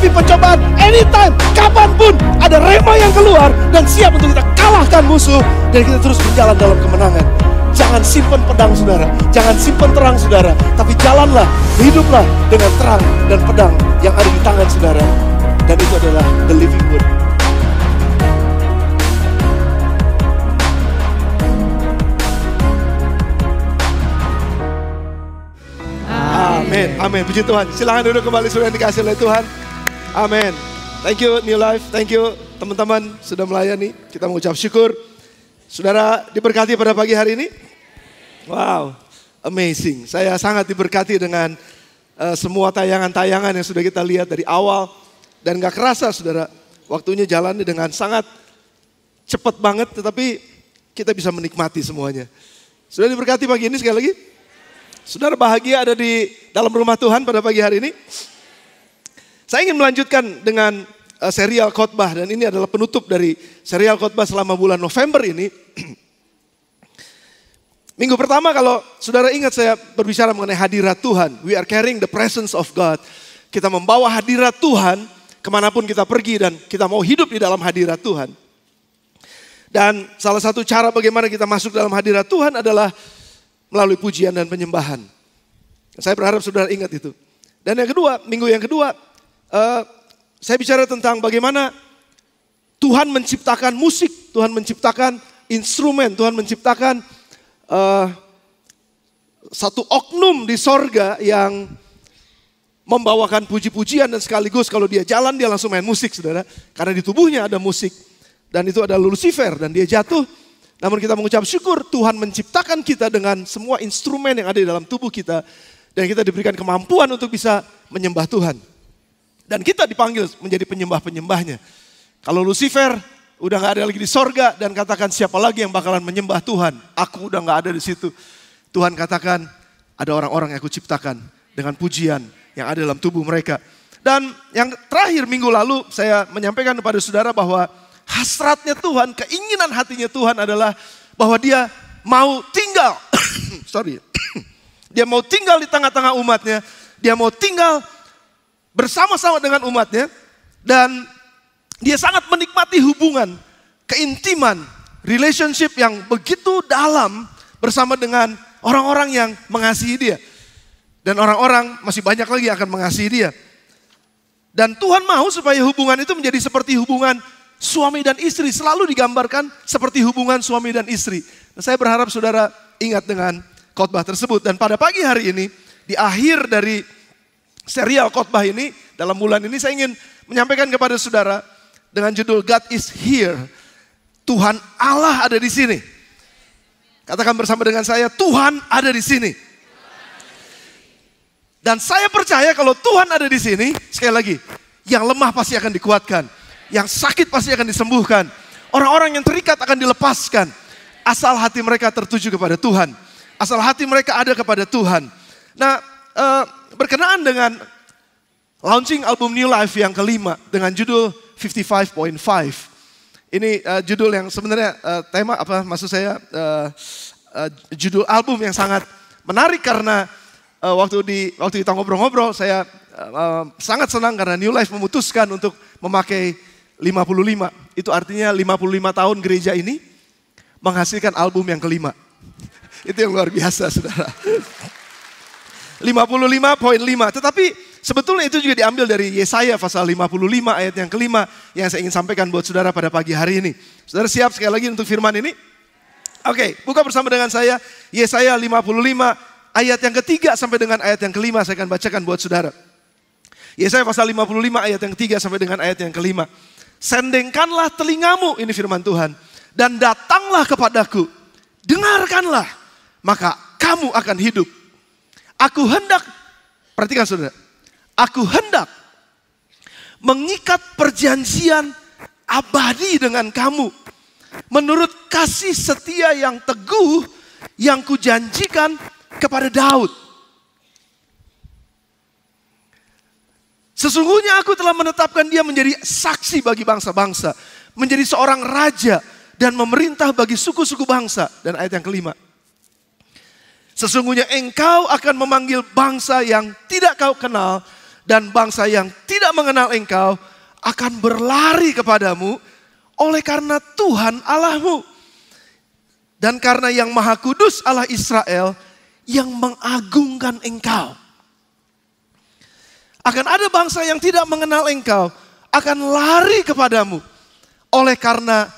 menghadapi pencobaan anytime, kapanpun ada rema yang keluar dan siap untuk kita kalahkan musuh dan kita terus berjalan dalam kemenangan. Jangan simpan pedang saudara, jangan simpan terang saudara, tapi jalanlah, hiduplah dengan terang dan pedang yang ada di tangan saudara. Dan itu adalah the living word. Amin, amin, puji Tuhan. Silakan duduk kembali sudah dikasih oleh Tuhan. Amin. Thank you New Life, thank you teman-teman sudah melayani. Kita mengucap syukur. Saudara diberkati pada pagi hari ini? Wow, amazing. Saya sangat diberkati dengan semua tayangan-tayangan yang sudah kita lihat dari awal. Dan gak kerasa saudara, waktunya jalannya dengan sangat cepat banget. Tetapi kita bisa menikmati semuanya. Sudah diberkati pagi ini sekali lagi? Saudara bahagia ada di dalam rumah Tuhan pada pagi hari ini? Saya ingin melanjutkan dengan serial khotbah dan ini adalah penutup dari serial khotbah selama bulan November ini. Minggu pertama kalau saudara ingat saya berbicara mengenai hadirat Tuhan. We are carrying the presence of God. Kita membawa hadirat Tuhan kemanapun kita pergi dan kita mau hidup di dalam hadirat Tuhan. Dan salah satu cara bagaimana kita masuk dalam hadirat Tuhan adalah melalui pujian dan penyembahan. Saya berharap saudara ingat itu. Dan yang kedua, minggu yang kedua, saya bicara tentang bagaimana Tuhan menciptakan musik, Tuhan menciptakan instrumen, Tuhan menciptakan satu oknum di sorga yang membawakan puji-pujian dan sekaligus kalau dia jalan dia langsung main musik saudara. Karena di tubuhnya ada musik dan itu ada Lucifer dan dia jatuh. Namun kita mengucap syukur Tuhan menciptakan kita dengan semua instrumen yang ada di dalam tubuh kita. Dan kita diberikan kemampuan untuk bisa menyembah Tuhan. Dan kita dipanggil menjadi penyembah-penyembahnya. Kalau Lucifer udah gak ada lagi di sorga dan katakan siapa lagi yang bakalan menyembah Tuhan. Aku udah gak ada di situ. Tuhan katakan ada orang-orang yang aku ciptakan dengan pujian yang ada dalam tubuh mereka. Dan yang terakhir minggu lalu saya menyampaikan kepada saudara bahwa hasratnya Tuhan, keinginan hatinya Tuhan adalah bahwa dia mau tinggal. Dia mau tinggal di tengah-tengah umatnya. Dia mau tinggal bersama-sama dengan umatnya. Dan dia sangat menikmati hubungan, keintiman, relationship yang begitu dalam bersama dengan orang-orang yang mengasihi dia. Dan orang-orang masih banyak lagi yang akan mengasihi dia. Dan Tuhan mau supaya hubungan itu menjadi seperti hubungan suami dan istri. Selalu digambarkan seperti hubungan suami dan istri. Nah, saya berharap saudara ingat dengan khotbah tersebut. Dan pada pagi hari ini, di akhir dari serial khotbah ini, dalam bulan ini saya ingin menyampaikan kepada saudara dengan judul God is here. Tuhan Allah ada di sini. Katakan bersama dengan saya, Tuhan ada di sini. Dan saya percaya kalau Tuhan ada di sini, sekali lagi, yang lemah pasti akan dikuatkan. Yang sakit pasti akan disembuhkan. Orang-orang yang terikat akan dilepaskan. Asal hati mereka tertuju kepada Tuhan. Asal hati mereka ada kepada Tuhan. Nah, berkenaan dengan launching album New Life yang kelima dengan judul 55.5. Ini judul yang sebenarnya tema apa maksud saya judul album yang sangat menarik karena waktu kita ngobrol-ngobrol saya sangat senang karena New Life memutuskan untuk memakai 55. Itu artinya 55 tahun gereja ini menghasilkan album yang kelima. Itu yang luar biasa saudara. 55.5. Tetapi sebetulnya itu juga diambil dari Yesaya pasal 55 ayat yang kelima yang saya ingin sampaikan buat saudara pada pagi hari ini. Saudara siap sekali lagi untuk firman ini? Oke, buka bersama dengan saya Yesaya 55 ayat yang ketiga sampai dengan ayat yang kelima saya akan bacakan buat saudara. Yesaya pasal 55 ayat yang ketiga sampai dengan ayat yang kelima. Sendengkanlah telingamu, ini firman Tuhan. Dan datanglah kepadaku, dengarkanlah, maka kamu akan hidup. Aku hendak, perhatikan saudara. Aku hendak mengikat perjanjian abadi dengan kamu. Menurut kasih setia yang teguh yang kujanjikan kepada Daud. Sesungguhnya aku telah menetapkan dia menjadi saksi bagi bangsa-bangsa. Menjadi seorang raja dan memerintah bagi suku-suku bangsa. Dan ayat yang kelima. Sesungguhnya engkau akan memanggil bangsa yang tidak kau kenal dan bangsa yang tidak mengenal Engkau akan berlari kepadamu oleh karena Tuhan Allahmu. Dan karena yang Maha Kudus Allah Israel yang mengagungkan Engkau. Akan ada bangsa yang tidak mengenal Engkau akan lari kepadamu oleh karena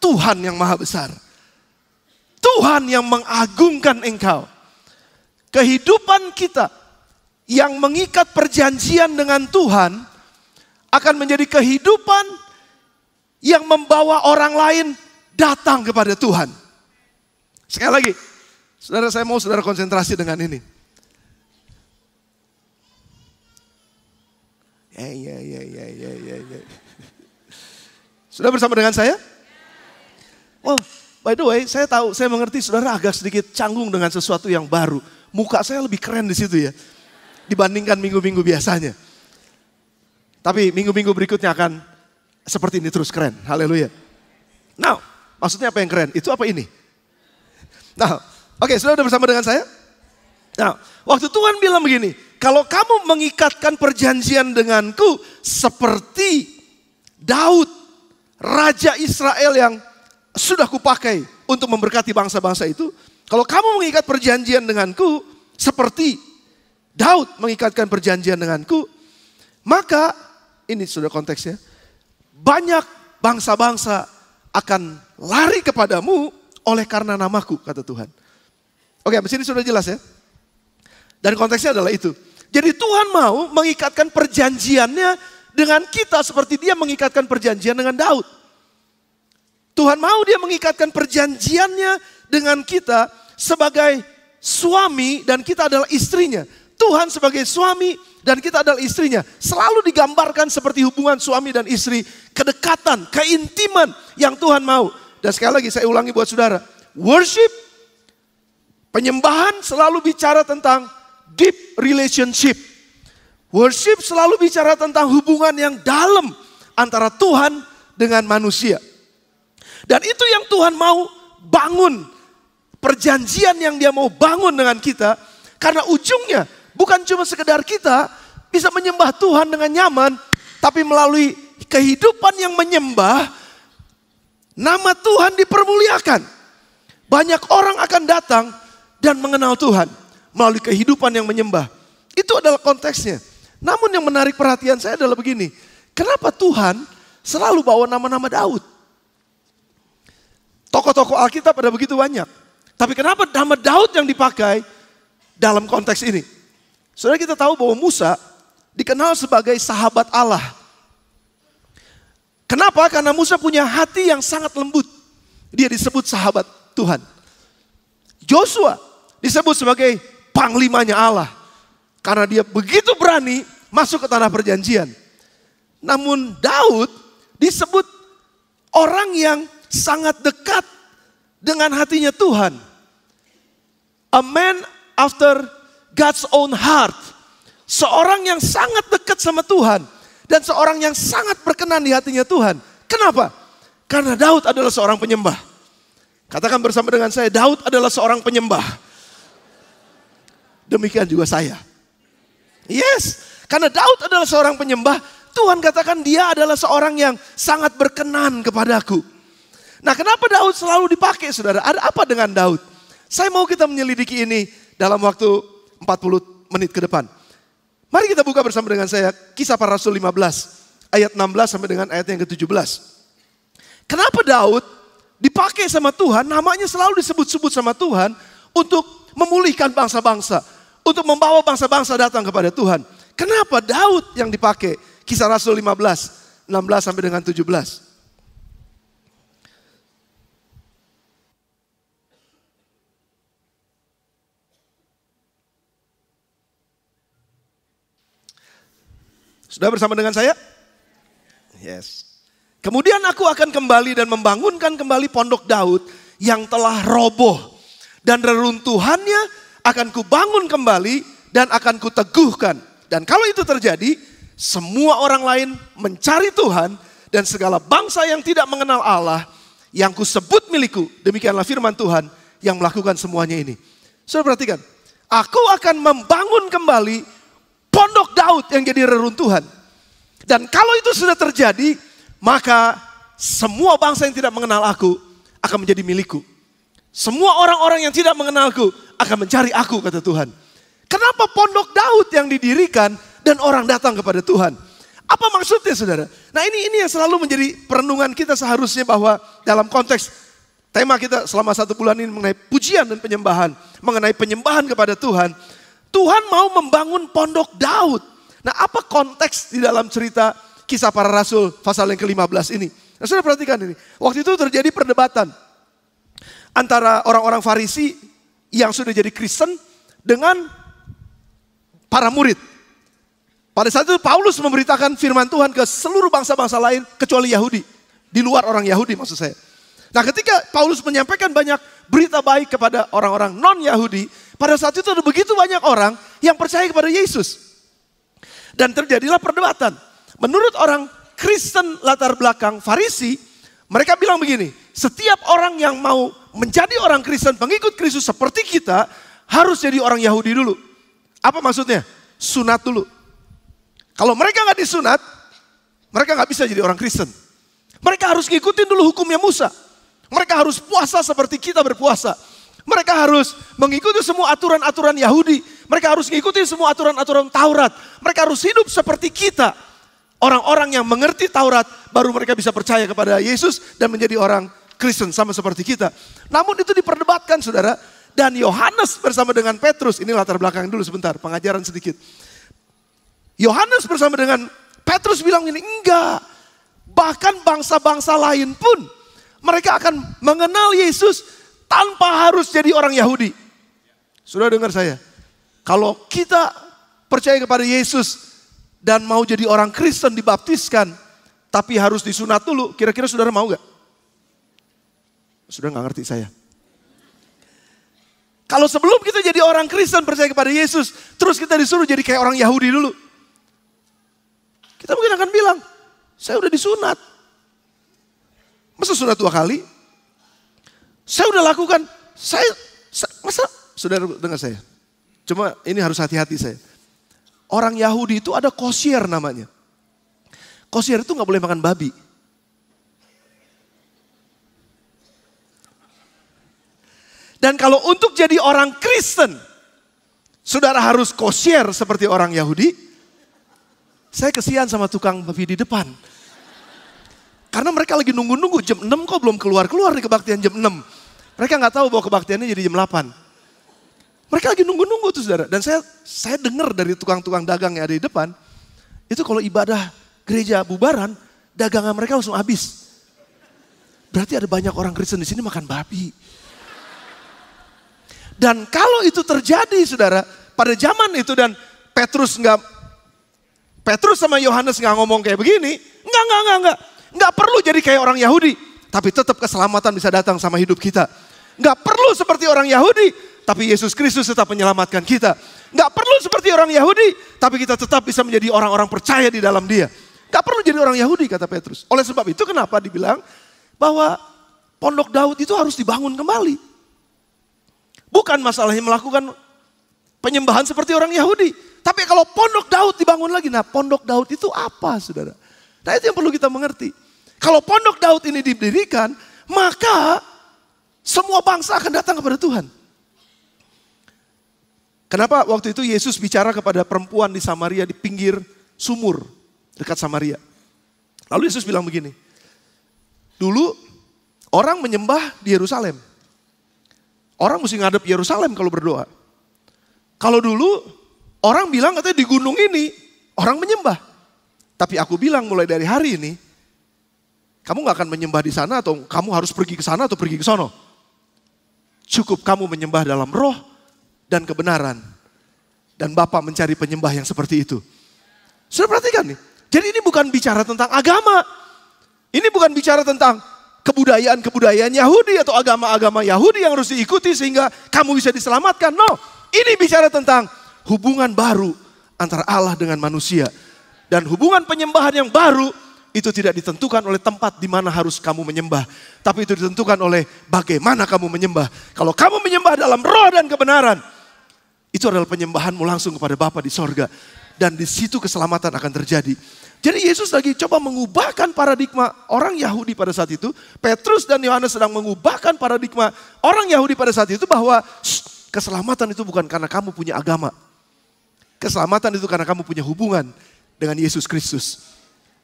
Tuhan yang Maha Besar. Tuhan yang mengagungkan Engkau. Kehidupan kita yang mengikat perjanjian dengan Tuhan akan menjadi kehidupan yang membawa orang lain datang kepada Tuhan. Sekali lagi, saudara, saya mau saudara konsentrasi dengan ini. Ya. Sudah bersama dengan saya? Oh, by the way, saya tahu, saya mengerti saudara agak sedikit canggung dengan sesuatu yang baru. Muka saya lebih keren di situ ya, dibandingkan minggu-minggu biasanya. Tapi minggu-minggu berikutnya akan seperti ini terus keren. Haleluya. Nah, maksudnya apa yang keren? Itu apa ini? Nah, oke, sudah bersama dengan saya? Nah, waktu Tuhan bilang begini, kalau kamu mengikatkan perjanjian denganku seperti Daud, Raja Israel yang sudah kupakai untuk memberkati bangsa-bangsa itu. Kalau kamu mengikat perjanjian denganku seperti Daud mengikatkan perjanjian denganku, maka, ini sudah konteksnya, banyak bangsa-bangsa akan lari kepadamu oleh karena namaku, kata Tuhan. Oke, habis ini sudah jelas ya. Dan konteksnya adalah itu. Jadi Tuhan mau mengikatkan perjanjiannya dengan kita seperti dia mengikatkan perjanjian dengan Daud. Tuhan mau dia mengikatkan perjanjiannya dengan kita sebagai suami dan kita adalah istrinya. Tuhan sebagai suami dan kita adalah istrinya. Selalu digambarkan seperti hubungan suami dan istri. Kedekatan, keintiman yang Tuhan mau. Dan sekali lagi saya ulangi buat saudara. Worship, penyembahan selalu bicara tentang deep relationship. Worship selalu bicara tentang hubungan yang dalam antara Tuhan dengan manusia. Dan itu yang Tuhan mau bangun. Perjanjian yang dia mau bangun dengan kita. Karena ujungnya bukan cuma sekedar kita bisa menyembah Tuhan dengan nyaman. Tapi melalui kehidupan yang menyembah, nama Tuhan dipermuliakan. Banyak orang akan datang dan mengenal Tuhan melalui kehidupan yang menyembah. Itu adalah konteksnya. Namun yang menarik perhatian saya adalah begini. Kenapa Tuhan selalu bawa nama-nama Daud? Tokoh-tokoh Alkitab ada begitu banyak. Tapi kenapa nama Daud yang dipakai dalam konteks ini? Saudara, kita tahu bahwa Musa dikenal sebagai sahabat Allah. Kenapa? Karena Musa punya hati yang sangat lembut. Dia disebut sahabat Tuhan. Joshua disebut sebagai panglimanya Allah. Karena dia begitu berani masuk ke tanah perjanjian. Namun Daud disebut orang yang sangat dekat dengan hatinya Tuhan. A man after God's own heart. Seorang yang sangat dekat sama Tuhan. Dan seorang yang sangat berkenan di hatinya Tuhan. Kenapa? Karena Daud adalah seorang penyembah. Katakan bersama dengan saya, Daud adalah seorang penyembah. Demikian juga saya. Yes, karena Daud adalah seorang penyembah, Tuhan katakan dia adalah seorang yang sangat berkenan kepadaku. Nah, kenapa Daud selalu dipakai, saudara? Ada apa dengan Daud? Saya mau kita menyelidiki ini dalam waktu 40 menit ke depan. Mari kita buka bersama dengan saya Kisah Para Rasul 15 ayat 16 sampai dengan ayat yang ke-17. Kenapa Daud dipakai sama Tuhan, namanya selalu disebut-sebut sama Tuhan untuk memulihkan bangsa-bangsa, untuk membawa bangsa-bangsa datang kepada Tuhan. Kenapa Daud yang dipakai? Kisah Rasul 15, 16 sampai dengan 17. Sudah bersama dengan saya? Yes. Kemudian aku akan kembali dan membangunkan kembali pondok Daud yang telah roboh. Dan reruntuhannya akan kubangun kembali dan akan kuteguhkan. Dan kalau itu terjadi, semua orang lain mencari Tuhan dan segala bangsa yang tidak mengenal Allah yang kusebut milikku. Demikianlah firman Tuhan yang melakukan semuanya ini. Saudara perhatikan, aku akan membangun kembali pondok Daud yang jadi reruntuhan. Dan kalau itu sudah terjadi, maka semua bangsa yang tidak mengenal aku akan menjadi milikku. Semua orang-orang yang tidak mengenalku akan mencari aku, kata Tuhan. Kenapa pondok Daud yang didirikan dan orang datang kepada Tuhan? Apa maksudnya, saudara? Nah, ini yang selalu menjadi perenungan kita seharusnya, bahwa dalam konteks tema kita selama 1 bulan ini mengenai pujian dan penyembahan, mengenai penyembahan kepada Tuhan. Tuhan mau membangun pondok Daud. Nah, apa konteks di dalam cerita Kisah Para Rasul pasal yang ke-15 ini? Nah, saudara perhatikan ini. Waktu itu terjadi perdebatan antara orang-orang Farisi yang sudah jadi Kristen dengan para murid. Pada saat itu Paulus memberitakan firman Tuhan ke seluruh bangsa-bangsa lain kecuali Yahudi. Di luar orang Yahudi maksud saya. Nah, ketika Paulus menyampaikan banyak berita baik kepada orang-orang non-Yahudi, pada saat itu ada begitu banyak orang yang percaya kepada Yesus. Dan terjadilah perdebatan. Menurut orang Kristen latar belakang Farisi, mereka bilang begini, setiap orang yang mau menjadi orang Kristen, pengikut Kristus seperti kita, harus jadi orang Yahudi dulu. Apa maksudnya? Sunat dulu. Kalau mereka nggak disunat, mereka nggak bisa jadi orang Kristen. Mereka harus ngikutin dulu hukumnya Musa. Mereka harus puasa seperti kita berpuasa. Mereka harus mengikuti semua aturan-aturan Yahudi. Mereka harus mengikuti semua aturan-aturan Taurat. Mereka harus hidup seperti kita. Orang-orang yang mengerti Taurat, baru mereka bisa percaya kepada Yesus dan menjadi orang Kristen sama seperti kita. Namun itu diperdebatkan, saudara. Dan Yohanes bersama dengan Petrus, ini latar belakang dulu sebentar, pengajaran sedikit. Yohanes bersama dengan Petrus bilang ini, enggak. Bahkan bangsa-bangsa lain pun mereka akan mengenal Yesus tanpa harus jadi orang Yahudi. Sudah dengar saya? Kalau kita percaya kepada Yesus dan mau jadi orang Kristen dibaptiskan, tapi harus disunat dulu, kira-kira saudara mau gak? Sudah gak ngerti saya. Kalau sebelum kita jadi orang Kristen percaya kepada Yesus, terus kita disuruh jadi kayak orang Yahudi dulu, kita mungkin akan bilang, saya udah disunat. Masa sunat 2 kali? Saya udah lakukan, masa, saudara dengar saya. Cuma ini harus hati-hati saya. Orang Yahudi itu ada kosher namanya. Kosher itu gak boleh makan babi. Dan kalau untuk jadi orang Kristen, saudara harus kosher seperti orang Yahudi. Saya kesian sama tukang babi di depan. Karena mereka lagi nunggu-nunggu jam 6 kok belum keluar-keluar di kebaktian jam 6. Mereka gak tahu bahwa kebaktiannya jadi jam 8. Mereka lagi nunggu-nunggu tuh, saudara. Dan saya dengar dari tukang-tukang dagang yang ada di depan, itu kalau ibadah gereja bubaran, dagangan mereka langsung habis. Berarti ada banyak orang Kristen di sini makan babi. Dan kalau itu terjadi, saudara, pada zaman itu dan Petrus sama Yohanes nggak ngomong kayak begini, nggak perlu jadi kayak orang Yahudi, tapi tetap keselamatan bisa datang sama hidup kita. Nggak perlu seperti orang Yahudi, tapi Yesus Kristus tetap menyelamatkan kita. Nggak perlu seperti orang Yahudi, tapi kita tetap bisa menjadi orang-orang percaya di dalam Dia. Nggak perlu jadi orang Yahudi, kata Petrus. Oleh sebab itu kenapa dibilang bahwa pondok Daud itu harus dibangun kembali. Bukan masalahnya melakukan penyembahan seperti orang Yahudi. Tapi kalau pondok Daud dibangun lagi, nah pondok Daud itu apa, saudara? Nah itu yang perlu kita mengerti. Kalau pondok Daud ini didirikan, maka semua bangsa akan datang kepada Tuhan. Kenapa waktu itu Yesus bicara kepada perempuan di Samaria di pinggir sumur dekat Samaria. Lalu Yesus bilang begini, dulu orang menyembah di Yerusalem. Orang mesti ngadep Yerusalem kalau berdoa. Kalau dulu orang bilang katanya di gunung ini orang menyembah. Tapi aku bilang mulai dari hari ini, kamu gak akan menyembah di sana atau kamu harus pergi ke sana atau pergi ke sono. Cukup kamu menyembah dalam roh dan kebenaran. Dan Bapa mencari penyembah yang seperti itu. Sudah perhatikan nih. Jadi ini bukan bicara tentang agama. Ini bukan bicara tentang kebudayaan-kebudayaan Yahudi atau agama-agama Yahudi yang harus diikuti sehingga kamu bisa diselamatkan. No, ini bicara tentang hubungan baru antara Allah dengan manusia. Dan hubungan penyembahan yang baru itu tidak ditentukan oleh tempat di mana harus kamu menyembah. Tapi itu ditentukan oleh bagaimana kamu menyembah. Kalau kamu menyembah dalam roh dan kebenaran, itu adalah penyembahanmu langsung kepada Bapa di sorga. Dan di situ keselamatan akan terjadi. Jadi Yesus lagi coba mengubahkan paradigma orang Yahudi pada saat itu. Petrus dan Yohanes sedang mengubahkan paradigma orang Yahudi pada saat itu bahwa keselamatan itu bukan karena kamu punya agama. Keselamatan itu karena kamu punya hubungan dengan Yesus Kristus.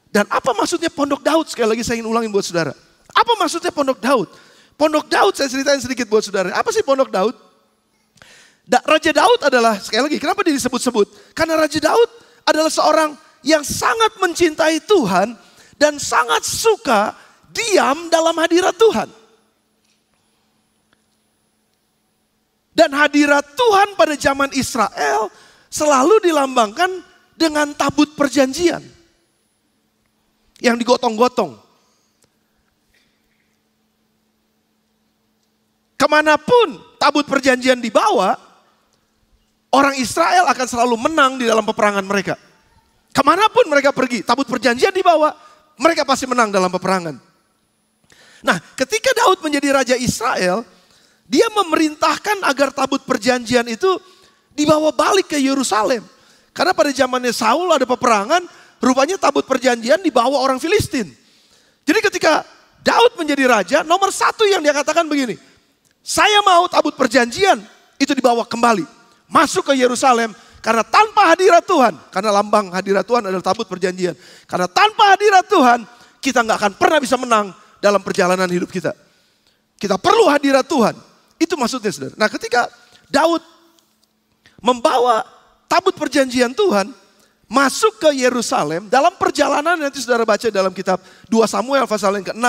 Dan apa maksudnya Pondok Daud? Sekali lagi saya ingin ulangin buat saudara. Apa maksudnya Pondok Daud? Pondok Daud saya ceritain sedikit buat saudara. Apa sih Pondok Daud? Raja Daud adalah, sekali lagi kenapa dia disebut-sebut? Karena Raja Daud adalah seorang yang sangat mencintai Tuhan dan sangat suka diam dalam hadirat Tuhan. Dan hadirat Tuhan pada zaman Israel selalu dilambangkan dengan tabut perjanjian yang digotong-gotong. Kemanapun tabut perjanjian dibawa, orang Israel akan selalu menang di dalam peperangan mereka. Kemanapun mereka pergi, tabut perjanjian dibawa, mereka pasti menang dalam peperangan. Nah, ketika Daud menjadi raja Israel, dia memerintahkan agar tabut perjanjian itu dibawa balik ke Yerusalem. Karena pada zamannya Saul ada peperangan, rupanya tabut perjanjian dibawa orang Filistin. Jadi ketika Daud menjadi raja, nomor satu yang dia katakan begini, saya mau tabut perjanjian itu dibawa kembali, masuk ke Yerusalem. Karena tanpa hadirat Tuhan, karena lambang hadirat Tuhan adalah tabut perjanjian. Karena tanpa hadirat Tuhan, kita nggak akan pernah bisa menang dalam perjalanan hidup kita. Kita perlu hadirat Tuhan. Itu maksudnya saudara. Nah ketika Daud membawa tabut perjanjian Tuhan masuk ke Yerusalem, dalam perjalanan nanti saudara baca dalam kitab 2 Samuel pasal yang ke-6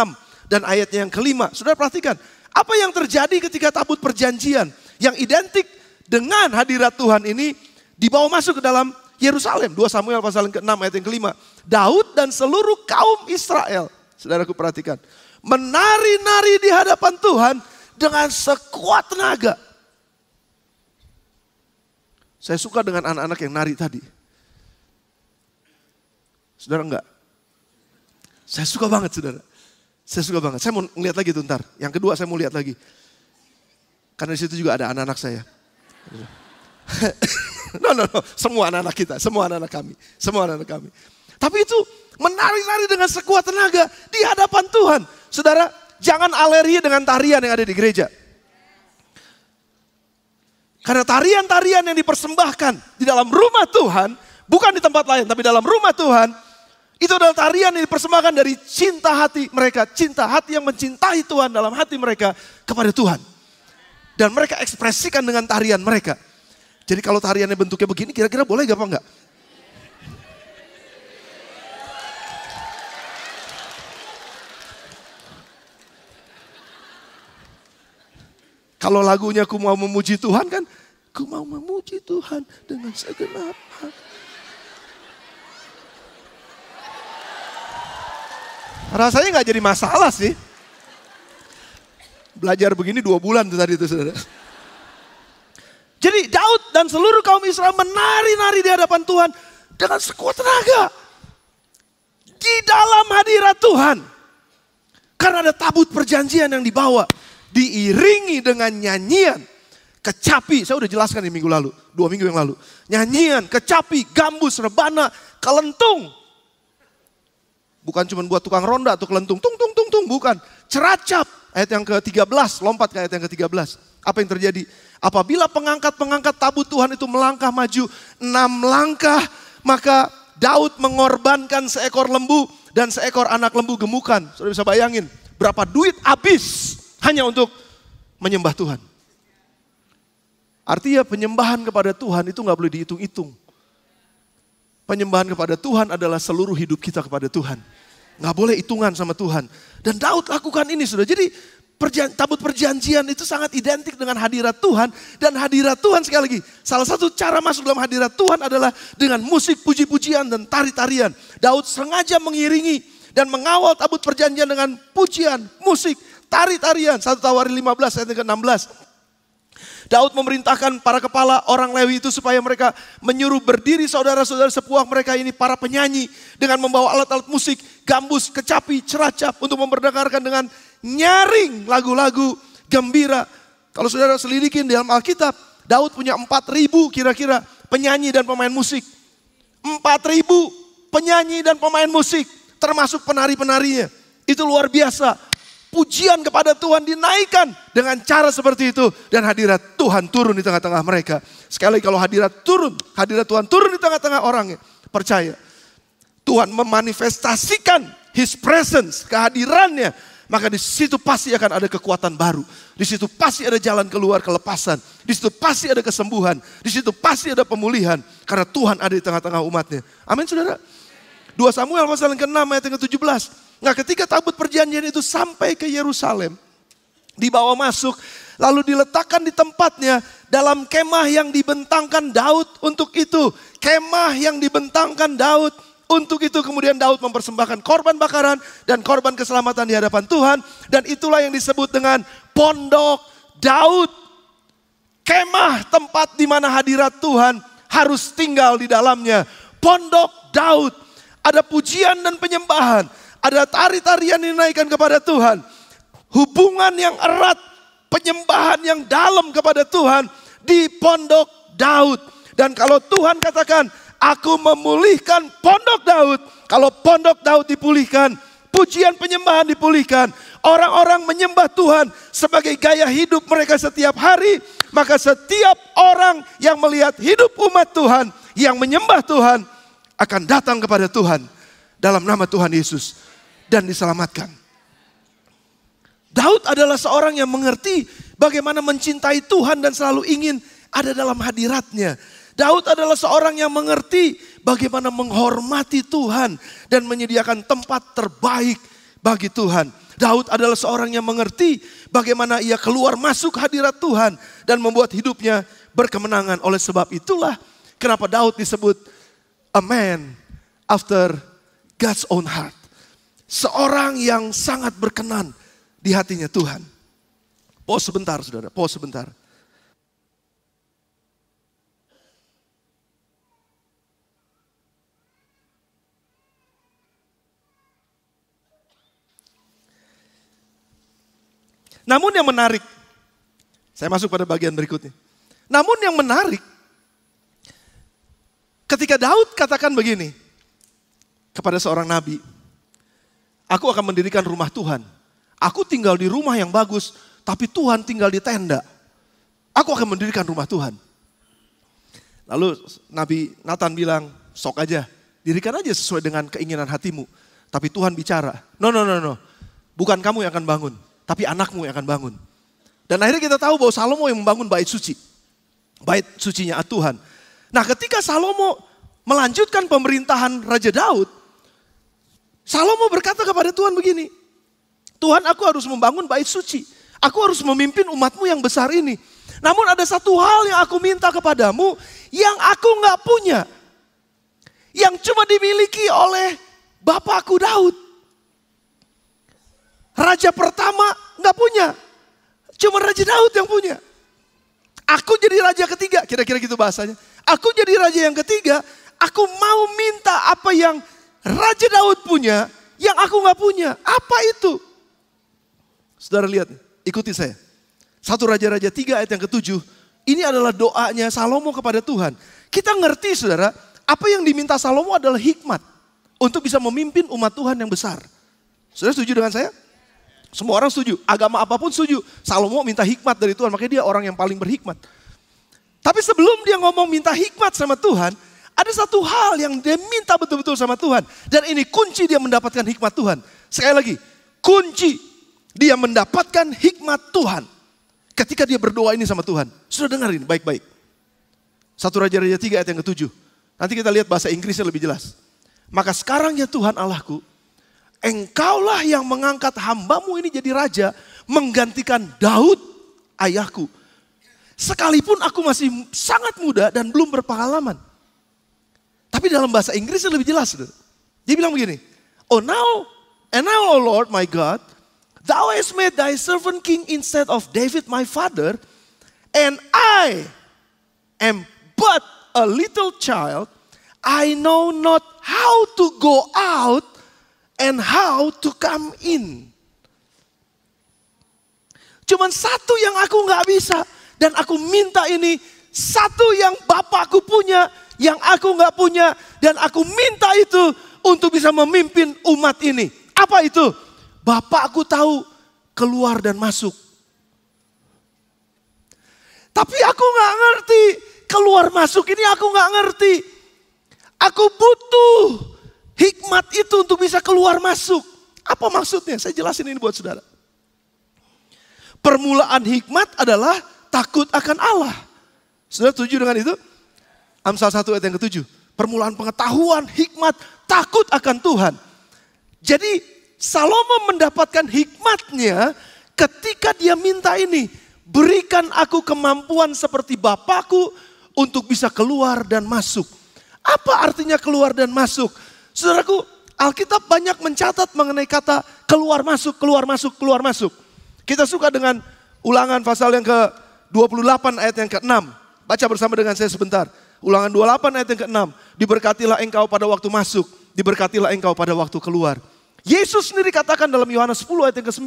dan ayatnya yang ke-5. Saudara perhatikan, apa yang terjadi ketika tabut perjanjian yang identik dengan hadirat Tuhan ini dibawa masuk ke dalam Yerusalem. 2 Samuel pasal yang ke-6 ayat yang ke-5. Daud dan seluruh kaum Israel, saudaraku perhatikan, menari-nari di hadapan Tuhan dengan sekuat tenaga. Saya suka dengan anak-anak yang nari tadi. Saudara enggak? Saya suka banget saudara. Saya suka banget. Saya mau lihat lagi tuh ntar. Yang kedua saya mau lihat lagi. Karena di situ juga ada anak-anak saya. No. Semua anak-anak kita. Semua anak-anak kami. Semua anak-anak kami. Tapi itu menari-nari dengan sekuat tenaga di hadapan Tuhan. Saudara, jangan alergi dengan tarian yang ada di gereja. Karena tarian-tarian yang dipersembahkan di dalam rumah Tuhan, bukan di tempat lain, tapi dalam rumah Tuhan, itu adalah tarian yang dipersembahkan dari cinta hati mereka. Cinta hati yang mencintai Tuhan dalam hati mereka kepada Tuhan. Dan mereka ekspresikan dengan tarian mereka. Jadi kalau tariannya bentuknya begini, kira-kira boleh gak apa enggak? Kalau lagunya ku mau memuji Tuhan kan, ku mau memuji Tuhan dengan segenap hati. Rasanya gak jadi masalah sih. Belajar begini 2 bulan tuh tadi itu saudara. Jadi Daud dan seluruh kaum Israel menari-nari di hadapan Tuhan dengan sekuat tenaga. Di dalam hadirat Tuhan. Karena ada tabut perjanjian yang dibawa. Diiringi dengan nyanyian, kecapi. Saya udah jelaskan di minggu lalu, 2 minggu yang lalu. Nyanyian, kecapi, gambus, rebana, kelentung. Bukan cuma buat tukang ronda atau kelentung. Tung, tung, tung, tung. Bukan. Ceracap. Ayat yang ke-13. Lompat ke ayat yang ke-13. Apa yang terjadi? Apabila pengangkat-pengangkat tabut Tuhan itu melangkah maju 6 langkah. Maka Daud mengorbankan seekor lembu dan seekor anak lembu gemukan. Sudah bisa bayangin berapa duit habis hanya untuk menyembah Tuhan. Artinya penyembahan kepada Tuhan itu gak boleh dihitung-hitung. Penyembahan kepada Tuhan adalah seluruh hidup kita kepada Tuhan. Gak boleh hitungan sama Tuhan. Dan Daud lakukan ini sudah. Jadi tabut perjanjian itu sangat identik dengan hadirat Tuhan. Dan hadirat Tuhan sekali lagi. Salah satu cara masuk dalam hadirat Tuhan adalah dengan musik puji-pujian dan tari-tarian. Daud sengaja mengiringi dan mengawal tabut perjanjian dengan pujian, musik, tari-tarian. 1 Tawarin 15 ayat ke-16. Daud memerintahkan para kepala orang Lewi itu supaya mereka menyuruh berdiri saudara-saudara sepuak mereka ini para penyanyi dengan membawa alat-alat musik, gambus, kecapi, ceracap untuk memperdengarkan dengan nyaring lagu-lagu gembira. Kalau saudara selidikin di dalam Alkitab, Daud punya 4.000 kira-kira penyanyi dan pemain musik. 4.000 penyanyi dan pemain musik, termasuk penari-penarinya. Itu luar biasa. Pujian kepada Tuhan dinaikkan dengan cara seperti itu. Dan hadirat Tuhan turun di tengah-tengah mereka. Sekali lagi, kalau hadirat Tuhan turun di tengah-tengah orangnya. Percaya, Tuhan memanifestasikan His presence, kehadirannya. Maka di situ pasti akan ada kekuatan baru. Di situ pasti ada jalan keluar kelepasan. Di situ pasti ada kesembuhan. Di situ pasti ada pemulihan. Karena Tuhan ada di tengah-tengah umatnya. Amin saudara. 2 Samuel pasal yang ke-6 ayat yang ke-17. Nah, ketika tabut perjanjian itu sampai ke Yerusalem, dibawa masuk, lalu diletakkan di tempatnya dalam kemah yang dibentangkan Daud untuk itu. Kemah yang dibentangkan Daud untuk itu. Kemudian Daud mempersembahkan korban bakaran dan korban keselamatan di hadapan Tuhan. Dan itulah yang disebut dengan Pondok Daud. Kemah, tempat di mana hadirat Tuhan harus tinggal di dalamnya. Pondok Daud. Ada pujian dan penyembahan. Ada tari-tarian yang dinaikkan kepada Tuhan. Hubungan yang erat, penyembahan yang dalam kepada Tuhan di Pondok Daud. Dan kalau Tuhan katakan, aku memulihkan Pondok Daud. Kalau Pondok Daud dipulihkan, pujian penyembahan dipulihkan. Orang-orang menyembah Tuhan sebagai gaya hidup mereka setiap hari. Maka setiap orang yang melihat hidup umat Tuhan, yang menyembah Tuhan, akan datang kepada Tuhan dalam nama Tuhan Yesus dan diselamatkan. Daud adalah seorang yang mengerti bagaimana mencintai Tuhan dan selalu ingin ada dalam hadiratnya. Daud adalah seorang yang mengerti bagaimana menghormati Tuhan dan menyediakan tempat terbaik bagi Tuhan. Daud adalah seorang yang mengerti bagaimana ia keluar masuk hadirat Tuhan dan membuat hidupnya berkemenangan. Oleh sebab itulah kenapa Daud disebut a man after God's own heart. Seorang yang sangat berkenan di hatinya Tuhan. Pause sebentar saudara, pause sebentar. Namun yang menarik, saya masuk pada bagian berikutnya. Namun yang menarik, ketika Daud katakan begini kepada seorang nabi, aku akan mendirikan rumah Tuhan. Aku tinggal di rumah yang bagus, tapi Tuhan tinggal di tenda. Aku akan mendirikan rumah Tuhan. Lalu Nabi Nathan bilang, sok aja, dirikan aja sesuai dengan keinginan hatimu. Tapi Tuhan bicara, no. Bukan kamu yang akan bangun, tapi anakmu yang akan bangun. Dan akhirnya kita tahu bahwa Salomo yang membangun bait suci. Bait sucinya Tuhan. Nah, ketika Salomo melanjutkan pemerintahan Raja Daud, Salomo berkata kepada Tuhan begini, Tuhan, aku harus membangun bait suci. Aku harus memimpin umatmu yang besar ini. Namun ada satu hal yang aku minta kepadamu yang aku gak punya. Yang cuma dimiliki oleh bapakku Daud. Raja pertama gak punya. Cuma Raja Daud yang punya. Aku jadi raja ketiga, kira-kira gitu bahasanya. Aku jadi raja yang ketiga, aku mau minta apa yang Raja Daud punya, yang aku gak punya. Apa itu? Saudara lihat, ikuti saya. 1 Raja-Raja 3 ayat yang ke-7. Ini adalah doanya Salomo kepada Tuhan. Kita ngerti saudara, apa yang diminta Salomo adalah hikmat. Untuk bisa memimpin umat Tuhan yang besar. Saudara setuju dengan saya? Semua orang setuju, agama apapun setuju. Salomo minta hikmat dari Tuhan, makanya dia orang yang paling berhikmat. Tapi sebelum dia ngomong minta hikmat sama Tuhan, ada satu hal yang dia minta betul-betul sama Tuhan. Dan ini kunci dia mendapatkan hikmat Tuhan. Sekali lagi, kunci dia mendapatkan hikmat Tuhan. Ketika dia berdoa ini sama Tuhan. Sudah dengar ini baik-baik. 1 Raja-Raja 3 ayat yang ke-7. Nanti kita lihat bahasa Inggrisnya lebih jelas. Maka sekarang ya Tuhan Allahku, Engkaulah yang mengangkat hambamu ini jadi raja, menggantikan Daud ayahku. Sekalipun aku masih sangat muda dan belum berpengalaman. Tapi dalam bahasa Inggrisnya lebih jelas. Dia bilang begini, oh now, and now, O Lord my God, Thou hast made thy servant king instead of David my father, and I am but a little child. I know not how to go out and how to come in. Cuman satu yang aku gak bisa, dan aku minta ini, satu yang Bapakku punya, yang aku nggak punya, dan aku minta itu untuk bisa memimpin umat ini. Apa itu? Bapakku tahu keluar dan masuk. Tapi aku nggak ngerti keluar masuk ini, aku nggak ngerti. Aku butuh hikmat itu untuk bisa keluar masuk. Apa maksudnya? Saya jelasin ini buat saudara. Permulaan hikmat adalah takut akan Allah. Saudara setuju dengan itu? Amsal 1 ayat yang ke-7. Permulaan pengetahuan, hikmat, takut akan Tuhan. Jadi Salomo mendapatkan hikmatnya ketika dia minta ini. Berikan aku kemampuan seperti Bapakku untuk bisa keluar dan masuk. Apa artinya keluar dan masuk? Saudaraku, Alkitab banyak mencatat mengenai kata keluar masuk, keluar masuk, keluar masuk. Kita suka dengan Ulangan pasal yang ke-28 ayat yang ke-6. Baca bersama dengan saya sebentar. Ulangan 28 ayat yang ke-6. Diberkatilah engkau pada waktu masuk, diberkatilah engkau pada waktu keluar. Yesus sendiri katakan dalam Yohanes 10 ayat yang ke-9.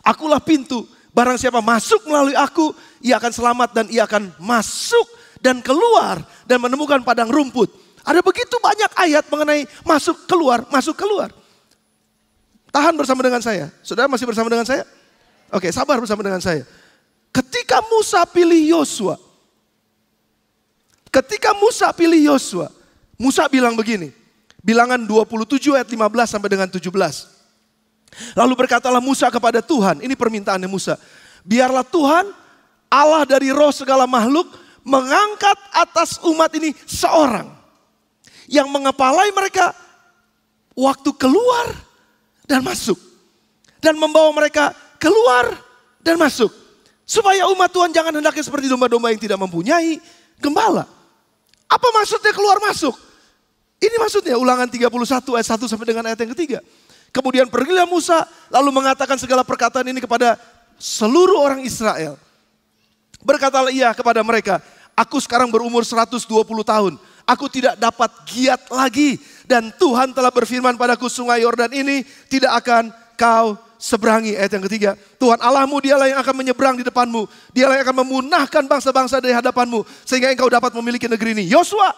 Akulah pintu, barang siapa masuk melalui aku, ia akan selamat dan ia akan masuk dan keluar dan menemukan padang rumput. Ada begitu banyak ayat mengenai masuk keluar, masuk keluar. Tahan bersama dengan saya. Saudara masih bersama dengan saya? Oke, sabar bersama dengan saya. Ketika Musa pilih Yosua. Musa bilang begini. Bilangan 27 ayat 15 sampai dengan 17. Lalu berkatalah Musa kepada Tuhan, ini permintaannya Musa. Biarlah Tuhan, Allah dari roh segala makhluk, mengangkat atas umat ini seorang. Yang mengepalai mereka waktu keluar dan masuk. Dan membawa mereka keluar dan masuk. Supaya umat Tuhan jangan hendaknya seperti domba-domba yang tidak mempunyai gembala. Apa maksudnya keluar masuk? Ini maksudnya Ulangan 31 ayat 1 sampai dengan ayat yang ketiga. Kemudian pergilah Musa lalu mengatakan segala perkataan ini kepada seluruh orang Israel. Berkatalah ia kepada mereka, aku sekarang berumur 120 tahun. Aku tidak dapat giat lagi. Dan Tuhan telah berfirman padaku, sungai Yordan ini tidak akan kau seberangi. Ayat yang ketiga. Tuhan Allahmu dialah yang akan menyeberang di depanmu. Dialah yang akan memunahkan bangsa-bangsa dari hadapanmu. Sehingga engkau dapat memiliki negeri ini. Yosua,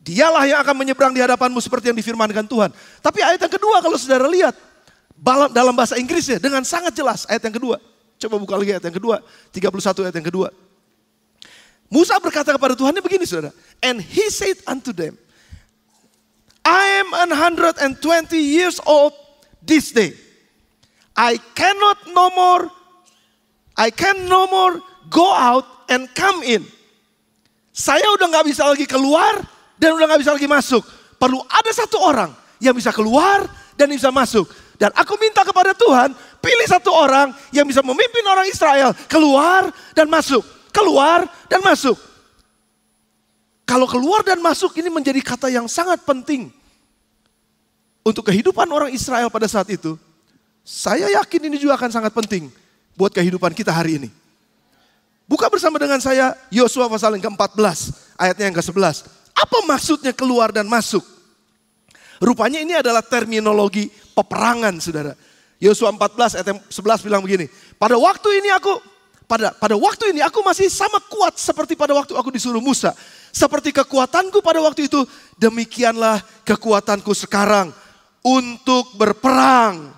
dialah yang akan menyeberang di hadapanmu seperti yang difirmankan Tuhan. Tapi ayat yang kedua kalau saudara lihat. Dalam bahasa Inggrisnya dengan sangat jelas. Ayat yang kedua. Coba buka lagi ayat yang kedua. 31 ayat yang kedua. Musa berkata kepada Tuhan ini begini saudara. And he said unto them, I am 120 years old this day. I can no more go out and come in. Saya udah gak bisa lagi keluar dan udah gak bisa lagi masuk. Perlu ada satu orang yang bisa keluar dan bisa masuk. Dan aku minta kepada Tuhan, pilih satu orang yang bisa memimpin orang Israel keluar dan masuk. Keluar dan masuk. Kalau keluar dan masuk ini menjadi kata yang sangat penting. Untuk kehidupan orang Israel pada saat itu. Saya yakin ini juga akan sangat penting. Buat kehidupan kita hari ini. Buka bersama dengan saya Yosua pasal yang ke-14. Ayatnya yang ke-11. Apa maksudnya keluar dan masuk? Rupanya ini adalah terminologi peperangan saudara. Yosua 14 ayat 11 bilang begini. Pada waktu ini aku masih sama kuat seperti pada waktu aku disuruh Musa. Seperti kekuatanku pada waktu itu, demikianlah kekuatanku sekarang untuk berperang,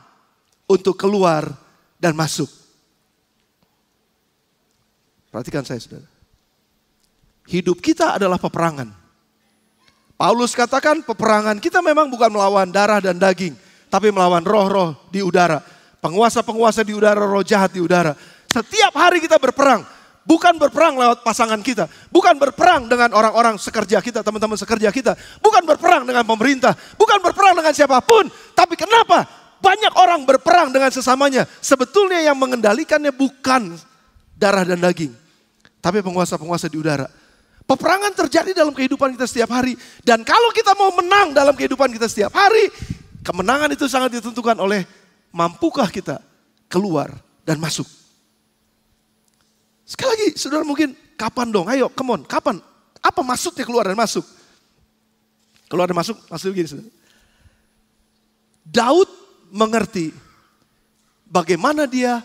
untuk keluar dan masuk. Perhatikan saya saudara. Hidup kita adalah peperangan. Paulus katakan peperangan kita memang bukan melawan darah dan daging, tapi melawan roh-roh di udara. Penguasa-penguasa di udara, roh jahat di udara. Setiap hari kita berperang. Bukan berperang lewat pasangan kita. Bukan berperang dengan orang-orang sekerja kita, teman-teman sekerja kita. Bukan berperang dengan pemerintah. Bukan berperang dengan siapapun. Tapi kenapa banyak orang berperang dengan sesamanya? Sebetulnya yang mengendalikannya bukan darah dan daging. Tapi penguasa-penguasa di udara. Peperangan terjadi dalam kehidupan kita setiap hari. Dan kalau kita mau menang dalam kehidupan kita setiap hari, kemenangan itu sangat ditentukan oleh mampukah kita keluar dan masuk. Sekali lagi, saudara mungkin kapan dong? Ayo, come on, kapan? Apa maksudnya keluar dan masuk? Keluar dan masuk, maksudnya begini saudara. Daud mengerti bagaimana dia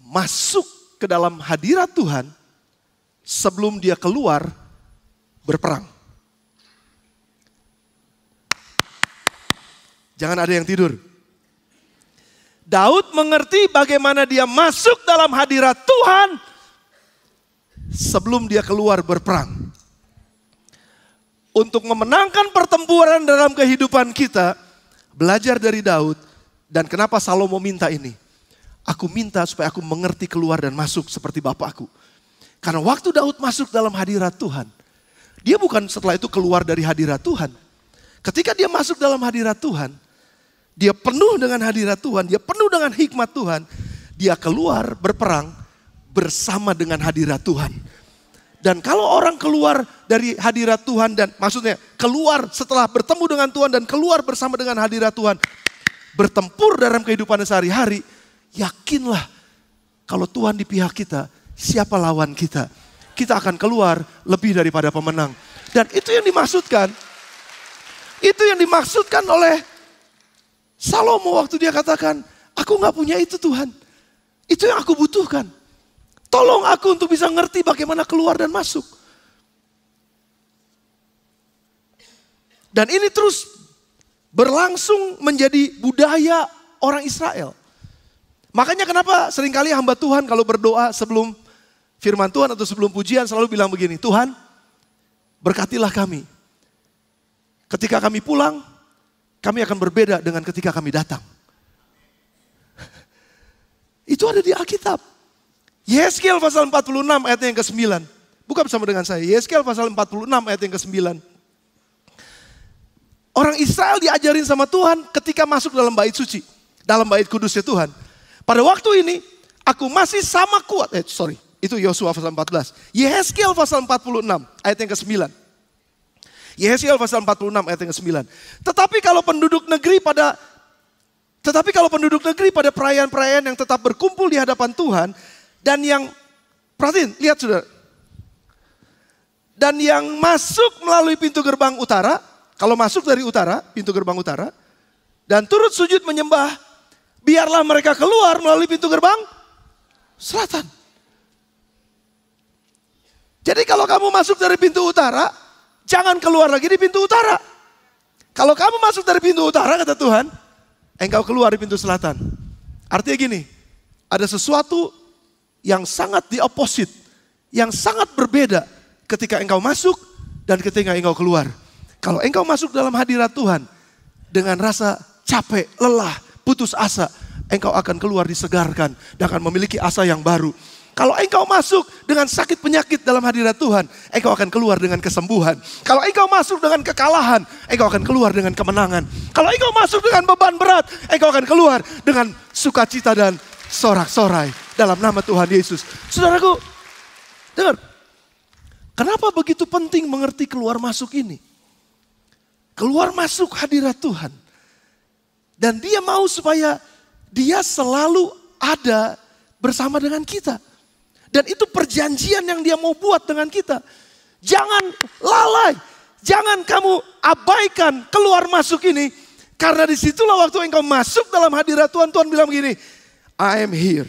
masuk ke dalam hadirat Tuhan sebelum dia keluar berperang. Jangan ada yang tidur. Daud mengerti bagaimana dia masuk dalam hadirat Tuhan sebelum dia keluar berperang. Untuk memenangkan pertempuran dalam kehidupan kita, belajar dari Daud. Dan kenapa Salomo minta ini? Aku minta supaya aku mengerti keluar dan masuk seperti bapakku. Karena waktu Daud masuk dalam hadirat Tuhan, dia bukan setelah itu keluar dari hadirat Tuhan. Ketika dia masuk dalam hadirat Tuhan, dia penuh dengan hadirat Tuhan, dia penuh dengan hikmat Tuhan. Dia keluar berperang bersama dengan hadirat Tuhan. Dan kalau orang keluar dari hadirat Tuhan dan maksudnya keluar setelah bertemu dengan Tuhan dan keluar bersama dengan hadirat Tuhan, bertempur dalam kehidupan sehari-hari, yakinlah kalau Tuhan di pihak kita, siapa lawan kita? Kita akan keluar lebih daripada pemenang. Dan itu yang dimaksudkan. Itu yang dimaksudkan oleh Salomo waktu dia katakan, aku gak punya itu Tuhan. Itu yang aku butuhkan. Tolong aku untuk bisa ngerti bagaimana keluar dan masuk. Dan ini terus berlangsung menjadi budaya orang Israel. Makanya kenapa seringkali hamba Tuhan kalau berdoa sebelum firman Tuhan atau sebelum pujian selalu bilang begini, Tuhan berkatilah kami. Ketika kami pulang, kami akan berbeda dengan ketika kami datang. Itu ada di Alkitab. Yeskel pasal 46 ayat yang ke-9. Buka bersama dengan saya. Yeskel pasal 46 ayat yang ke-9. Orang Israel diajarin sama Tuhan ketika masuk dalam bait suci. Dalam bait kudusnya Tuhan. Pada waktu ini, aku masih sama kuat. Itu Yosua pasal 14. Yeskel pasal 46 ayat yang ke-9. Yeskel pasal 46 ayat yang ke-9. Tetapi kalau penduduk negeri pada perayaan-perayaan yang tetap berkumpul di hadapan Tuhan. Dan yang, perhatiin, lihat saudara. Dan yang masuk melalui pintu gerbang utara. Kalau masuk dari utara, pintu gerbang utara. Dan turut sujud menyembah. Biarlah mereka keluar melalui pintu gerbang selatan. Jadi kalau kamu masuk dari pintu utara, jangan keluar lagi di pintu utara. Kalau kamu masuk dari pintu utara, kata Tuhan, engkau keluar di pintu selatan. Artinya gini, ada sesuatu yang sangat di opposite, yang sangat berbeda ketika engkau masuk dan ketika engkau keluar. Kalau engkau masuk dalam hadirat Tuhan dengan rasa capek, lelah, putus asa, engkau akan keluar disegarkan dan akan memiliki asa yang baru. Kalau engkau masuk dengan sakit penyakit dalam hadirat Tuhan, engkau akan keluar dengan kesembuhan. Kalau engkau masuk dengan kekalahan, engkau akan keluar dengan kemenangan. Kalau engkau masuk dengan beban berat, engkau akan keluar dengan sukacita dan sorak-sorai dalam nama Tuhan Yesus. Saudaraku, dengar. Kenapa begitu penting mengerti keluar masuk ini? Keluar masuk hadirat Tuhan. Dan dia mau supaya dia selalu ada bersama dengan kita. Dan itu perjanjian yang dia mau buat dengan kita. Jangan lalai. Jangan kamu abaikan keluar masuk ini. Karena disitulah waktu engkau masuk dalam hadirat Tuhan. Tuhan bilang begini. I am here.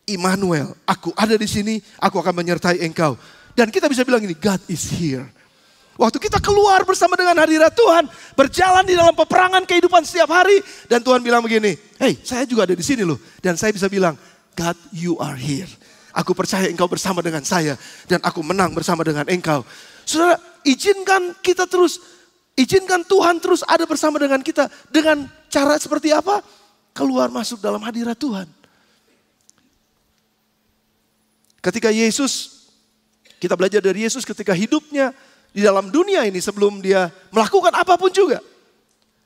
Immanuel. Aku ada di sini. Aku akan menyertai engkau. Dan kita bisa bilang ini. God is here. Waktu kita keluar bersama dengan hadirat Tuhan. Berjalan di dalam peperangan kehidupan setiap hari. Dan Tuhan bilang begini. Hey, saya juga ada di sini loh. Dan saya bisa bilang. God, you are here. Aku percaya engkau bersama dengan saya. Dan aku menang bersama dengan engkau. Saudara, izinkan Tuhan terus ada bersama dengan kita. Dengan cara seperti apa? Keluar masuk dalam hadirat Tuhan. Ketika Yesus, kita belajar dari Yesus ketika hidupnya di dalam dunia ini sebelum dia melakukan apapun juga.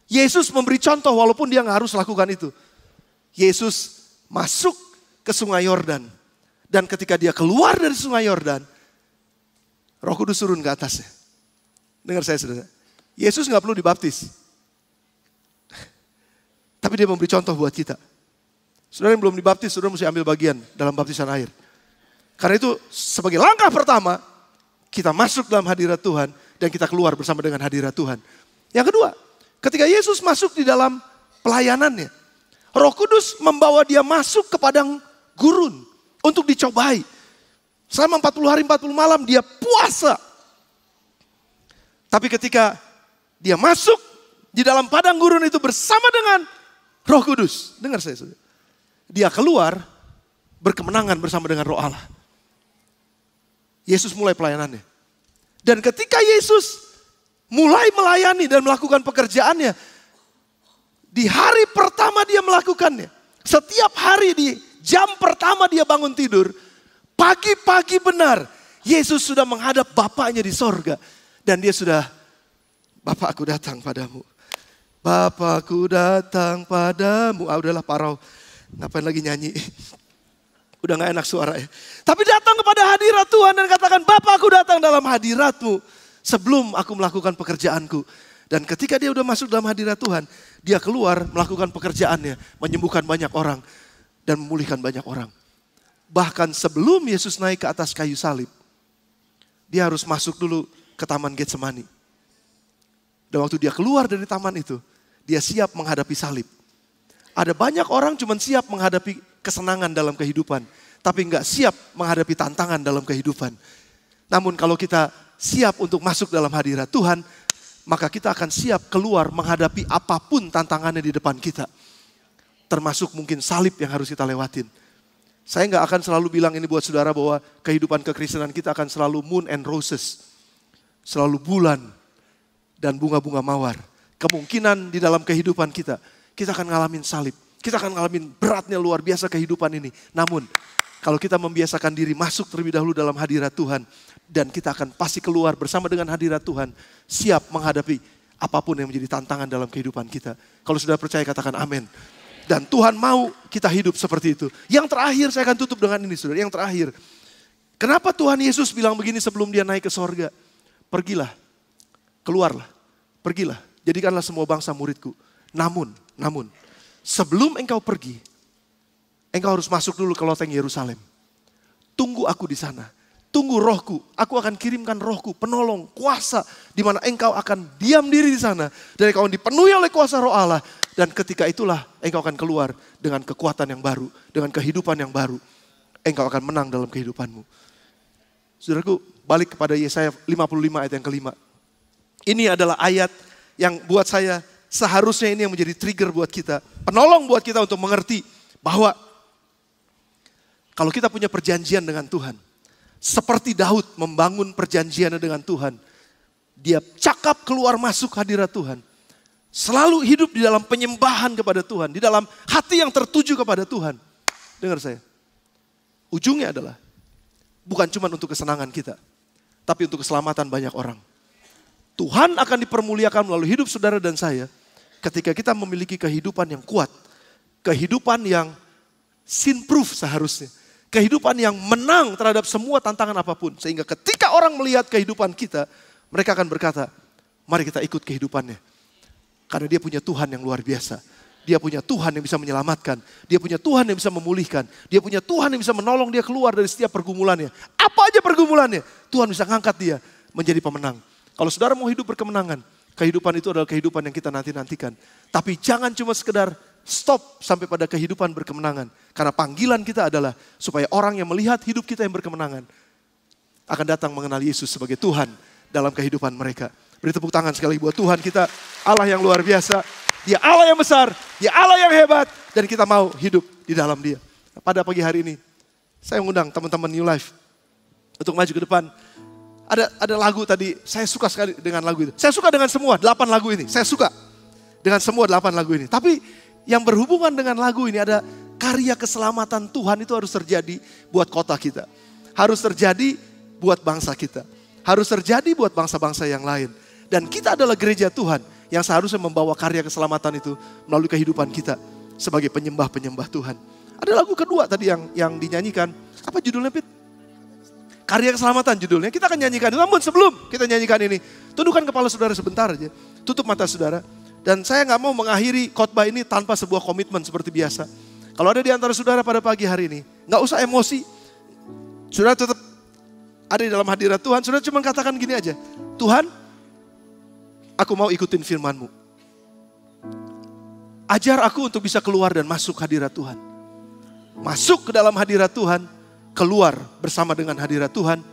Yesus memberi contoh walaupun dia gak harus lakukan itu. Yesus masuk ke sungai Yordan. Dan ketika dia keluar dari sungai Yordan, Roh Kudus turun ke atasnya. Dengar saya saudara. Yesus gak perlu dibaptis. Tapi dia memberi contoh buat kita. Saudara yang belum dibaptis, saudara mesti ambil bagian dalam baptisan air. Karena itu sebagai langkah pertama, kita masuk dalam hadirat Tuhan dan kita keluar bersama dengan hadirat Tuhan. Yang kedua, ketika Yesus masuk di dalam pelayanannya, Roh Kudus membawa dia masuk ke padang gurun untuk dicobai. Selama 40 hari 40 malam dia puasa. Tapi ketika dia masuk di dalam padang gurun itu bersama dengan Roh Kudus. Dengar saya, saudara. Dia keluar berkemenangan bersama dengan Roh Allah. Yesus mulai pelayanannya. Dan ketika Yesus mulai melayani dan melakukan pekerjaannya, di hari pertama dia melakukannya. Setiap hari di jam pertama dia bangun tidur, pagi-pagi benar, Yesus sudah menghadap Bapaknya di sorga. Dan dia sudah, Bapakku datang padamu. Bapakku datang padamu. Udahlah parau, ngapain lagi nyanyi. Udah gak enak suara ya. Tapi datang kepada hadirat Tuhan dan katakan, Bapakku datang dalam hadirat-Mu sebelum aku melakukan pekerjaanku. Dan ketika dia udah masuk dalam hadirat Tuhan, dia keluar melakukan pekerjaannya, menyembuhkan banyak orang dan memulihkan banyak orang. Bahkan sebelum Yesus naik ke atas kayu salib, dia harus masuk dulu ke Taman Getsemani. Dan waktu dia keluar dari taman itu, dia siap menghadapi salib. Ada banyak orang cuma siap menghadapi kesenangan dalam kehidupan, tapi nggak siap menghadapi tantangan dalam kehidupan. Namun kalau kita siap untuk masuk dalam hadirat Tuhan, maka kita akan siap keluar menghadapi apapun tantangannya di depan kita. Termasuk mungkin salib yang harus kita lewatin. Saya nggak akan selalu bilang ini buat saudara bahwa kehidupan kekristenan kita akan selalu moon and roses. Selalu bulan dan bunga-bunga mawar. Kemungkinan di dalam kehidupan kita akan ngalamin salib. Kita akan ngalamin beratnya luar biasa kehidupan ini. Namun kalau kita membiasakan diri masuk terlebih dahulu dalam hadirat Tuhan. Dan kita akan pasti keluar bersama dengan hadirat Tuhan. Siap menghadapi apapun yang menjadi tantangan dalam kehidupan kita. Kalau sudah percaya katakan amin. Dan Tuhan mau kita hidup seperti itu. Yang terakhir saya akan tutup dengan ini saudara. Yang terakhir. Kenapa Tuhan Yesus bilang begini sebelum dia naik ke sorga? Pergilah, keluarlah, pergilah. Jadikanlah semua bangsa muridku. Namun, sebelum engkau pergi, engkau harus masuk dulu ke loteng Yerusalem. Tunggu aku di sana. Tunggu rohku. Aku akan kirimkan rohku, penolong, kuasa. Di mana engkau akan diam diri di sana. Dan engkau akan dipenuhi oleh kuasa roh Allah. Dan ketika itulah engkau akan keluar dengan kekuatan yang baru. Dengan kehidupan yang baru. Engkau akan menang dalam kehidupanmu. Saudaraku, balik kepada Yesaya 55 ayat yang kelima. Ini adalah ayat yang buat saya seharusnya ini yang menjadi trigger buat kita. Penolong buat kita untuk mengerti bahwa kalau kita punya perjanjian dengan Tuhan. Seperti Daud membangun perjanjiannya dengan Tuhan. Dia cakap keluar masuk hadirat Tuhan. Selalu hidup di dalam penyembahan kepada Tuhan. Di dalam hati yang tertuju kepada Tuhan. Dengar saya. Ujungnya adalah bukan cuma untuk kesenangan kita, tapi untuk keselamatan banyak orang. Tuhan akan dipermuliakan melalui hidup saudara dan saya ketika kita memiliki kehidupan yang kuat. Kehidupan yang sin proof seharusnya. Kehidupan yang menang terhadap semua tantangan apapun. Sehingga ketika orang melihat kehidupan kita, mereka akan berkata, mari kita ikut kehidupannya. Karena dia punya Tuhan yang luar biasa. Dia punya Tuhan yang bisa menyelamatkan. Dia punya Tuhan yang bisa memulihkan. Dia punya Tuhan yang bisa menolong dia keluar dari setiap pergumulannya. Apa aja pergumulannya, Tuhan bisa ngangkat dia menjadi pemenang. Kalau saudara mau hidup berkemenangan, kehidupan itu adalah kehidupan yang kita nanti-nantikan. Tapi jangan cuma sekedar stop sampai pada kehidupan berkemenangan. Karena panggilan kita adalah supaya orang yang melihat hidup kita yang berkemenangan akan datang mengenal Yesus sebagai Tuhan dalam kehidupan mereka. Beri tepuk tangan sekali buat Tuhan kita, Allah yang luar biasa. Dia Allah yang besar, dia Allah yang hebat, dan kita mau hidup di dalam dia. Pada pagi hari ini, saya mengundang teman-teman New Life untuk maju ke depan. Ada lagu tadi, saya suka sekali dengan lagu itu. Saya suka dengan semua 8 lagu ini, saya suka dengan semua 8 lagu ini. Tapi yang berhubungan dengan lagu ini ada karya keselamatan Tuhan itu harus terjadi buat kota kita. Harus terjadi buat bangsa kita. Harus terjadi buat bangsa-bangsa yang lain. Dan kita adalah gereja Tuhan yang seharusnya membawa karya keselamatan itu melalui kehidupan kita sebagai penyembah-penyembah Tuhan. Ada lagu kedua tadi yang dinyanyikan. Apa judulnya, Pit? Karya keselamatan judulnya. Kita akan nyanyikan. Namun sebelum kita nyanyikan ini, tundukkan kepala saudara sebentar aja. Tutup mata saudara. Dan saya gak mau mengakhiri khotbah ini tanpa sebuah komitmen seperti biasa. Kalau ada di antara saudara pada pagi hari ini, gak usah emosi. Saudara tetap ada di dalam hadirat Tuhan. Saudara cuma katakan gini aja. Tuhan, aku mau ikutin firman-Mu. Ajar aku untuk bisa keluar dan masuk hadirat Tuhan. Masuk ke dalam hadirat Tuhan, keluar bersama dengan hadirat Tuhan,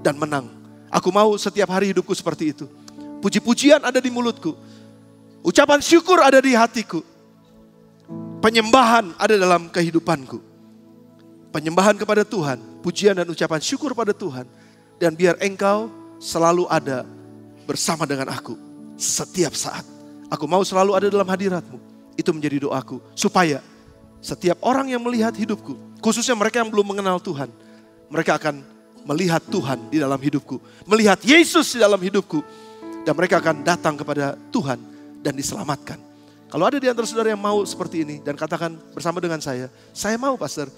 dan menang. Aku mau setiap hari hidupku seperti itu. Puji-pujian ada di mulutku. Ucapan syukur ada di hatiku. Penyembahan ada dalam kehidupanku. Penyembahan kepada Tuhan, pujian dan ucapan syukur pada Tuhan. Dan biar Engkau selalu ada bersama dengan aku setiap saat. Aku mau selalu ada dalam hadirat-Mu. Itu menjadi doaku. Supaya setiap orang yang melihat hidupku, khususnya mereka yang belum mengenal Tuhan, mereka akan melihat Tuhan di dalam hidupku. Melihat Yesus di dalam hidupku. Dan mereka akan datang kepada Tuhan dan diselamatkan. Kalau ada di antara saudara yang mau seperti ini dan katakan bersama dengan saya mau pastor.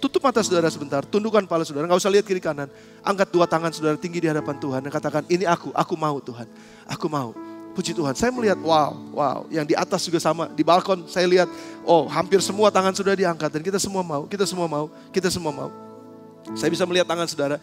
Tutup mata saudara sebentar, tundukkan kepala saudara, gak usah lihat kiri kanan. Angkat dua tangan saudara tinggi di hadapan Tuhan dan katakan, ini aku mau Tuhan. Aku mau. Puji Tuhan, saya melihat wow. Yang di atas juga sama, di balkon saya lihat, hampir semua tangan sudah diangkat. Dan kita semua mau. Saya bisa melihat tangan saudara.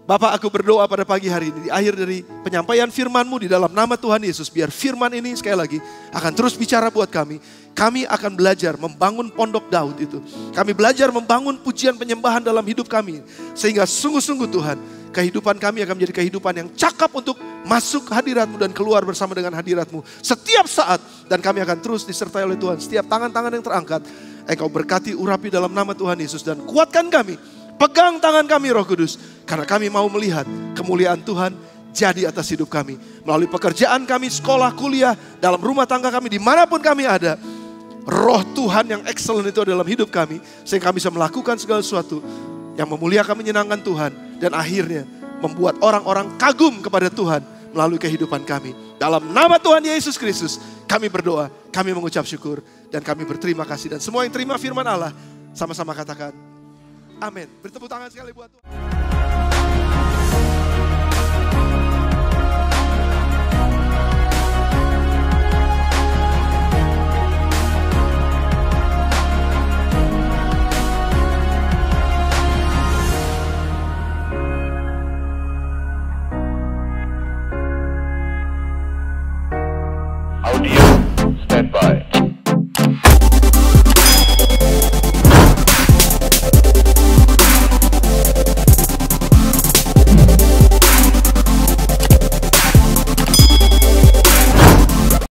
Bapak, aku berdoa pada pagi hari ini, di akhir dari penyampaian firman-Mu di dalam nama Tuhan Yesus. Biar firman ini sekali lagi akan terus bicara buat kami. Kami akan belajar membangun pondok Daud itu. Kami belajar membangun pujian penyembahan dalam hidup kami. Sehingga sungguh-sungguh Tuhan, kehidupan kami akan menjadi kehidupan yang cakap untuk masuk hadirat-Mu dan keluar bersama dengan hadirat-Mu setiap saat. Dan kami akan terus disertai oleh Tuhan. Setiap tangan-tangan yang terangkat, Engkau berkati, urapi dalam nama Tuhan Yesus. Dan kuatkan kami, pegang tangan kami Roh Kudus. Karena kami mau melihat kemuliaan Tuhan jadi atas hidup kami. Melalui pekerjaan kami, sekolah, kuliah, dalam rumah tangga kami, dimanapun kami ada. Roh Tuhan yang excellent itu dalam hidup kami. Sehingga kami bisa melakukan segala sesuatu yang memuliakan, menyenangkan Tuhan. Dan akhirnya membuat orang-orang kagum kepada Tuhan melalui kehidupan kami. Dalam nama Tuhan Yesus Kristus kami berdoa, kami mengucap syukur. Dan kami berterima kasih. Dan semua yang terima firman Allah sama-sama katakan amin. Beri tepuk tangan sekali buat Tuhan.